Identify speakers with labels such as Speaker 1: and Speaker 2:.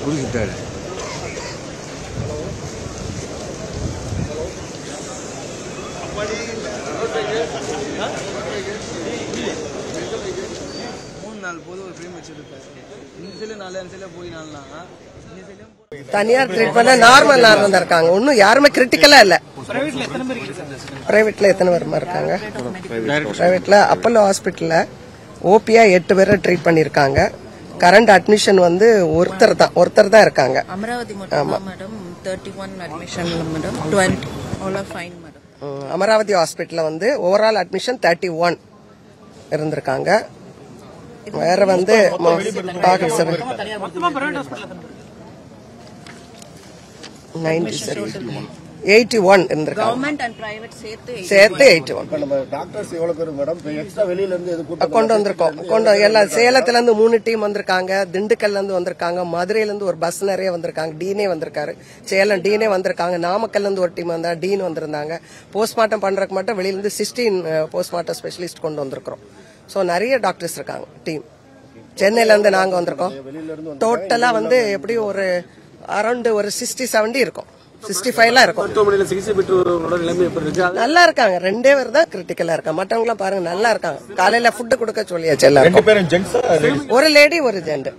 Speaker 1: குடிக்கிட்டாரு.
Speaker 2: தனியார் ட்ரீட்மெண்ட்ல நார்மல் தான் இருக்காங்க. ஒன்னும் யாருமே கிரிட்டிக்கலா இல்ல. பிரைவேட்ல எத்தனை பேருமா இருக்காங்க? பிரைவேட்ல அப்போலோ ஹாஸ்பிட்டல்ல ஓபியா 8 பேரை ட்ரீட் பண்ணிருக்காங்க. கரண்ட் அட்மிஷன் வந்து ஒருத்தர் தான் இருக்காங்க.
Speaker 3: அமராவதி மட்டும் madam 31 admission madam 20 all are fine madam.
Speaker 2: Amaravati ஹாஸ்பிட்டல்ல வந்து ஓவரால் அட்மிஷன் 31 இருந்திருக்காங்க. வேற வந்து 81 இருந்திருக்காங்க.
Speaker 3: கவர்மெண்ட் அண்ட் பிரைவேட்
Speaker 2: சேர்த்து 81.
Speaker 1: நம்ம டாக்டர்ஸ் எவ்வளவு பேர் மேடம் எக்ஸ்ட்ரா வெளியில இருந்து
Speaker 2: கொண்டு வந்திருக்கோம். எல்லாம் சேலத்துல இருந்து 3 டீம் வந்திருக்காங்க. திண்டுக்கல்ல இருந்து வந்திருக்காங்க. மதுரையில இருந்து ஒரு பஸ் நிறைய வந்திருக்காங்க. டீனே வந்திருக்காரு. சேலம் டீனே வந்திருக்காங்க. நாமக்கல்ல இருந்து ஒரு டீம் வந்தா டீன் வந்திருந்தாங்க. போஸ்ட்மார்ட்டம் பண்றதுக்கு மட்டும் வெளியில இருந்து 16 போஸ்ட்மார்ட்டம் ஸ்பெஷலிஸ்ட் கொண்டு வந்திருக்கிறோம். சோ நிறைய டாக்டர்ஸ் இருக்காங்க டீம். சென்னையில இருந்து நாங்க வந்திருக்கோம். டோட்டலா வந்து எப்படியும் ஒரு அரௌண்ட் ஒரு 60-70 இருக்கும். 65 இருக்கும். நல்லா இருக்காங்க. 2 பேர் தான் கிரிட்டிக்கலா இருக்காங்க. மற்றவங்க எல்லாம் பாருங்க நல்லா இருக்காங்க. காலையில ஃபுட் கொடுக்க சொல்லியாச்சு எல்லாரும். ஒரு லேடி ஒரு ஜென்ட்.